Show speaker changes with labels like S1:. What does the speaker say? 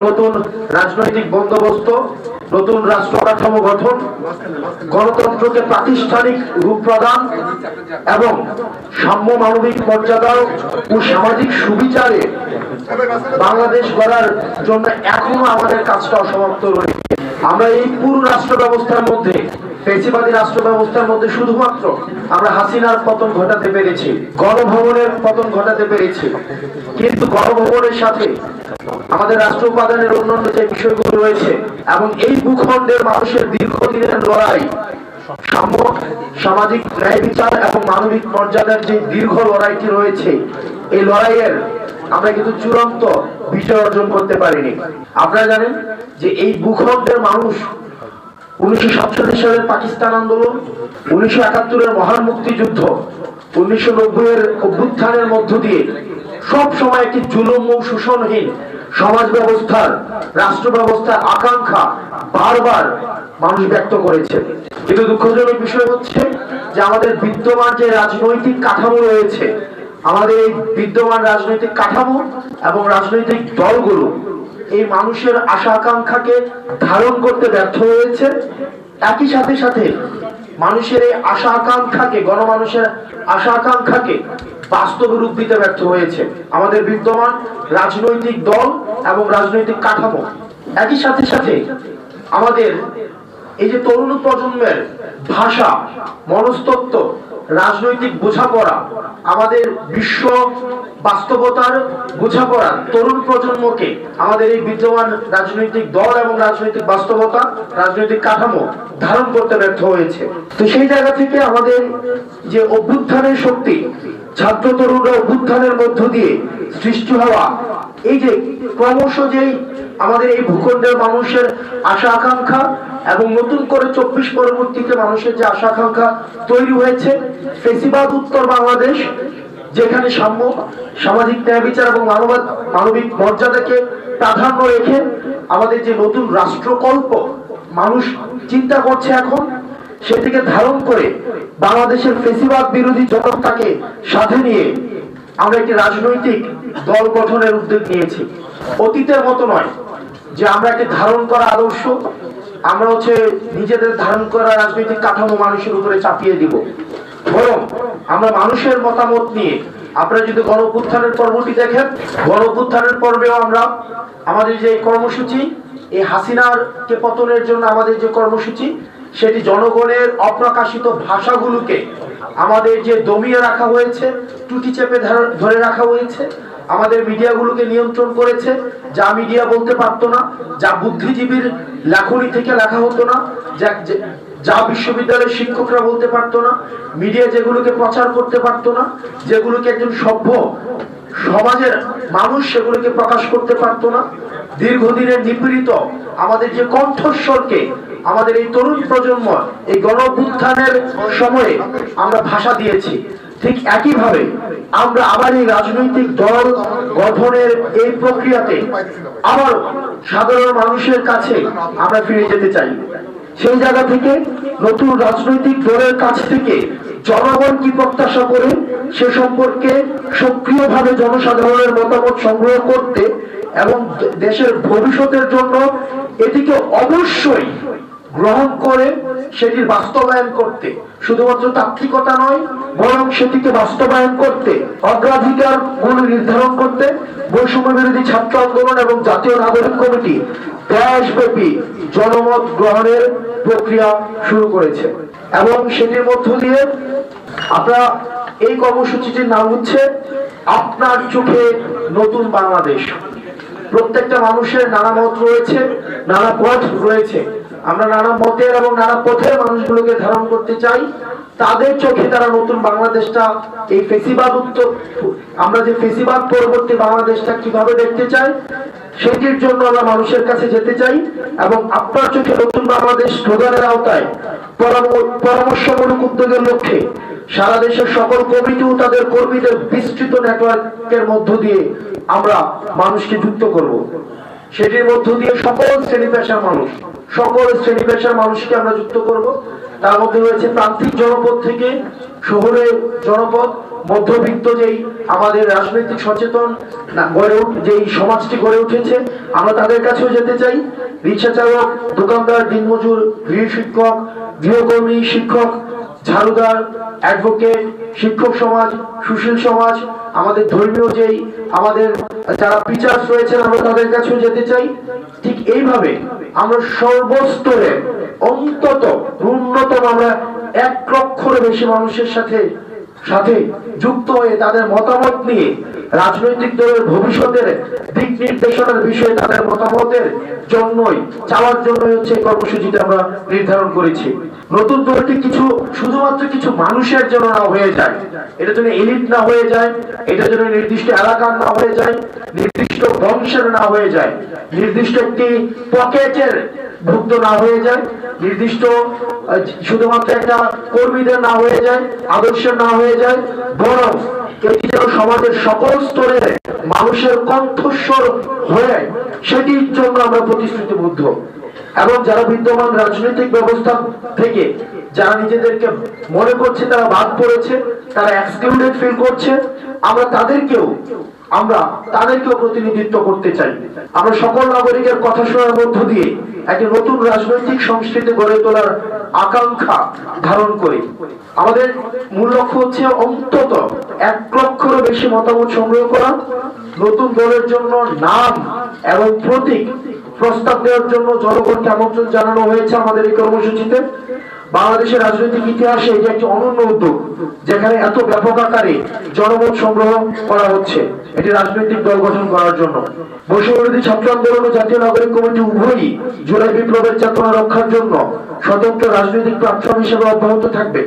S1: নতুন রাজনৈতিক বন্দোবস্ত, নতুন রাষ্ট্র কাঠামো গঠন, গণতন্ত্রকে প্রাতিষ্ঠানিক রূপ প্রদান এবং সাম্য মানবিক মর্যাদা ও সামাজিক সুবিচারে বাংলাদেশ গড়ার জন্য এখনো আমাদের কাজটা অসমাপ্ত রয়েছে। আমরা এই পুরো রাষ্ট্র ব্যবস্থার মধ্যে, ফ্যাসিবাদী রাষ্ট্র ব্যবস্থার মধ্যে শুধুমাত্র আমরা হাসিনার পতন ঘটাতে পেরেছি, গণভবনের পতন ঘটাতে পেরেছি, কিন্তু গণভবনের সাথে আমাদের রাষ্ট্র উপাদানের অন্যান্য যে বিষয়গুলো রয়েছে এবং এই ভূখণ্ডের মানুষের দীর্ঘদিনের লড়াই, সাম্য, সামাজিক ন্যায় বিচার এবং মানবিক মর্যাদার যে দীর্ঘ লড়াইটি রয়েছে, এই লড়াইয়ের আমরা কিন্তু চূড়ান্ত বিজয় অর্জন করতে পারিনি। আপনারা জানেন যে এই ভূখণ্ডের মানুষ 1947 সালের পাকিস্তান আন্দোলন, 1971-এর মহান মুক্তিযুদ্ধ, 1990-এর অভ্যুত্থানের মধ্য দিয়ে সব সময় একটি জুলুম ও শোষণহীন সমাজ ব্যবস্থার, রাষ্ট্র ব্যবস্থার আকাঙ্ক্ষা বারবার মানুষ ব্যক্ত করেছে। কিন্তু দুঃখজনক বিষয় হচ্ছে যে আমাদের বিদ্যমান যে রাজনৈতিক কাঠামো রয়েছে, আমাদের এই বিদ্যমান রাজনৈতিক কাঠামো এবং রাজনৈতিক দলগুলো এই মানুষের আশা আকাঙ্ক্ষাকে ধারণ করতে ব্যর্থ হয়েছে। একই সাথে সাথে মানুষের এই আশা আকাঙ্ক্ষাকে, গণমানুষের আশা আকাঙ্ক্ষাকে বাস্তবে রূপ দিতে ব্যর্থ হয়েছে আমাদের বিদ্যমান রাজনৈতিক দল এবং রাজনৈতিক কাঠামো। একই সাথে সাথে আমাদের এই যে তরুণ প্রজন্মের ভাষা, মনস্তত্ত্ব, রাজনৈতিক বোঝাপড়া, আমাদের বিশ্ব বাস্তবতার বোঝাপড়া তরুণ প্রজন্মকে আমাদের এই বিদ্যমান রাজনৈতিক দল এবং রাজনৈতিক বাস্তবতা, রাজনৈতিক কাঠামো ধারণ করতে ব্যর্থ হয়েছে। তো সেই জায়গা থেকে আমাদের যে অভ্যুত্থানের শক্তি, ছাত্র তরুণরা অভ্যুত্থানের মধ্য দিয়ে সৃষ্টি হওয়া, এই যে ক্রমশ যেই আমাদের এই ভূখণ্ডের মানুষের আশা আকাঙ্ক্ষা এবং নতুন করে 24 পরবর্তীতে মানুষের যে আশা আকাঙ্ক্ষা তৈরি হয়েছে, ফ্যাসিবাদ উত্তর বাংলাদেশ, যেখানে সাম্য, সামাজিক ন্যায় বিচার এবং মানবিক মর্যাদাকে প্রাধান্য রেখে আমাদের যে নতুন রাষ্ট্রকল্প মানুষ চিন্তা করছে এখন, সেটিকে ধারণ করে বাংলাদেশের ফ্যাসিবাদ বিরোধী জনতাকে সাথে নিয়ে আমরা একটি রাজনৈতিক দল গঠনের উদ্যোগ নিয়েছি। অতীতের মতো নয় যে আমরা একটি ধারণ করা আদর্শ আমরা নিজেদের ধারণ করা রাজনৈতিক কাঠামো মানুষের উপরে চাপিয়ে দিব, বরং আমরা মানুষের মতামত নিয়ে, আপনারা যদি গণঅভ্যুত্থানের পর্বটি দেখেন, গণঅভ্যুত্থানের পর্বেও আমরা আমাদের যে কর্মসূচি, এই হাসিনার কে পতনের জন্য আমাদের যে কর্মসূচি, সেটি জনগণের অপ্রকাশিত ভাষাগুলোকে আমাদের যে দমিয়ে রাখা হয়েছে, টুটি চেপে ধরে রাখা হয়েছে, আমাদের মিডিয়াগুলোকে নিয়ন্ত্রণ করেছে। যা মিডিয়া বলতে পারতো না, যা বুদ্ধিজীবীর লেখনী থেকে লেখা হতো না, যা বিশ্ববিদ্যালয়ের শিক্ষকরা বলতে পারতো না, মিডিয়া যেগুলোকে প্রচার করতে পারতো না, যেগুলোকে একজন সভ্য সমাজের মানুষ সেগুলোকে প্রকাশ করতে পারতো না, দীর্ঘদিনের নিপীড়িত আমাদের যে কণ্ঠস্বরকে আমাদের এই তরুণ প্রজন্ম এই গণঅভ্যুত্থানের সময়ে আমরা ভাষা দিয়েছি, ঠিক একইভাবে আমরা আবার এই রাজনৈতিক দল গঠনের এই প্রক্রিয়াতে আবার সাধারণ মানুষের কাছে আমরা ফিরে যেতে চাই। সেই জায়গা থেকে নতুন রাজনৈতিক দলের কাছ থেকে জনগণ কি প্রত্যাশা করে সে সম্পর্কে সক্রিয়ভাবে জনসাধারণের মতামত সংগ্রহ করতে এবং দেশের ভবিষ্যতের জন্য এটিকে অবশ্যই গ্রহণ করে সেটির বাস্তবায়ন করতে, শুধুমাত্র তাত্ত্বিকতা নয় বরং সেটিকে বাস্তবায়ন করতে, অগ্রাধিকার গুলো নির্ধারণ করতে বৈষম্য বিরোধী ছাত্র আন্দোলন এবং জাতীয় নাগরিক কমিটি দেশব্যাপী জনমত গ্রহণের প্রক্রিয়া শুরু করেছে। এবং সেটির মধ্য দিয়ে আপনারা এই কর্মসূচিটির নাম হচ্ছে আপনার চোখে নতুন বাংলাদেশ। প্রত্যেকটা মানুষের নানা মত রয়েছে, নানা পথ রয়েছে, আমরা নানা মতের এবং নানা পথের মানুষগুলোকে ধারণ করতে চাই। তাদের চোখে তারা নতুন বাংলাদেশটা, এই ফ্যাসিবাদ উত্তর, আমরা যে ফ্যাসিবাদ পরবর্তী বাংলাদেশটা কিভাবে দেখতে চাই, সেটির জন্য আমরা মানুষের কাছে যেতে চাই এবং আপনার চোখে নতুন বাংলাদেশ স্লোগানের আওতায় পরামর্শমূলক উদ্যোগের লক্ষ্যে সারা দেশের সকল কমিটি ও তাদের কর্মীদের বিস্তৃত নেটওয়ার্কের মধ্য দিয়ে আমরা মানুষকে যুক্ত করব। সেটির মধ্য দিয়ে সকল শ্রেণী পেশার মানুষকে আমরা যুক্ত করব। তার মধ্যে রয়েছে প্রান্তিক জনপদ থেকে শহরে জনপদ মধ্যবিত্ত যেই আমাদের রাজনৈতিক সচেতন যেই সমাজটি গড়ে উঠেছে, আমরা তাদের কাছেও যেতে চাই। রিক্সা চালক, দোকানদার, দিনমজুর, গৃহ শিক্ষক, গৃহকর্মী, শিক্ষক, ঝাড়ুদার, অ্যাডভোকেট, শিক্ষক সমাজ, সুশীল সমাজ, আমাদের ধর্মীয় যেই আমাদের যারা টিচার্স রয়েছেন, আমরা তাদের কাছেও যেতে চাই। ঠিক এইভাবে আমরা সর্বস্তরে অন্তত ন্যূনতম আমরা 1 লক্ষের বেশি মানুষের সাথে যুক্ত হয়ে তাদের মতামত নিয়ে রাজনৈতিক দলের ভবিষ্যতের দিক নির্দেশনার বিষয়ে তাদের মতামতের জন্যই চাওয়ার জন্যই হচ্ছে এই কর্মসূচিটা আমরা নির্ধারণ করেছি। নতুন দলটি শুধুমাত্র কিছু মানুষের জন্য না হয়ে যায়, এটা যেন এলিট না হয়ে যায়, এটা যেন নির্দিষ্ট এলাকার না হয়ে যায়, নির্দিষ্ট বংশের না হয়ে যায়, নির্দিষ্ট একটি পকেটের ভুক্ত না হয়ে যায়, নির্দিষ্ট শুধুমাত্র একটা কর্মীদের না হয়ে যায়, আদর্শের না হয়ে যায়, বরং এটি যেন সমাজের সকল স্তরের মানুষের কণ্ঠস্বর হয়ে সেটির জন্য আমরা প্রতিশ্রুতিবদ্ধ। এবং যারা বিদ্যমান রাজনৈতিক ব্যবস্থা থেকে যারা নিজেদেরকে মনে করছে তারা বাদ পড়েছে, তারা এক্সক্লুডেড ফিল করছে, আমরা তাদেরকেও প্রতিনিধিত্ব করতে চাই। আমরা সকল নাগরিকের কথা শোনার মধ্য দিয়ে একটি নতুন রাজনৈতিক সংস্কৃতি গড়ে তোলার আকাঙ্ক্ষা ধারণ করি। আমাদের মূল লক্ষ্য হচ্ছে অন্তত 1 লক্ষেরও বেশি মতামত সংগ্রহ করা। নতুন দলের জন্য নাম এবং প্রতীক প্রস্তাব দেওয়ার জন্য জনগণকে আমন্ত্রণ জানানো হয়েছে আমাদের এই কর্মসূচিতে। বাংলাদেশের রাজনৈতিক ইতিহাসে এটি একটি অনন্য উদ্যোগ, যেখানে এত ব্যাপক আকারে জনমত সংগ্রহ করা হচ্ছে এটি রাজনৈতিক দল গঠন করার জন্য। বৈষম্যবিরোধী ছাত্র আন্দোলন ও জাতীয় নাগরিক কমিটি উভয়ই জুলাই বিপ্লবের চেতনা রক্ষার জন্য স্বতন্ত্র রাজনৈতিক প্ল্যাটফর্ম হিসেবে অব্যাহত থাকবে।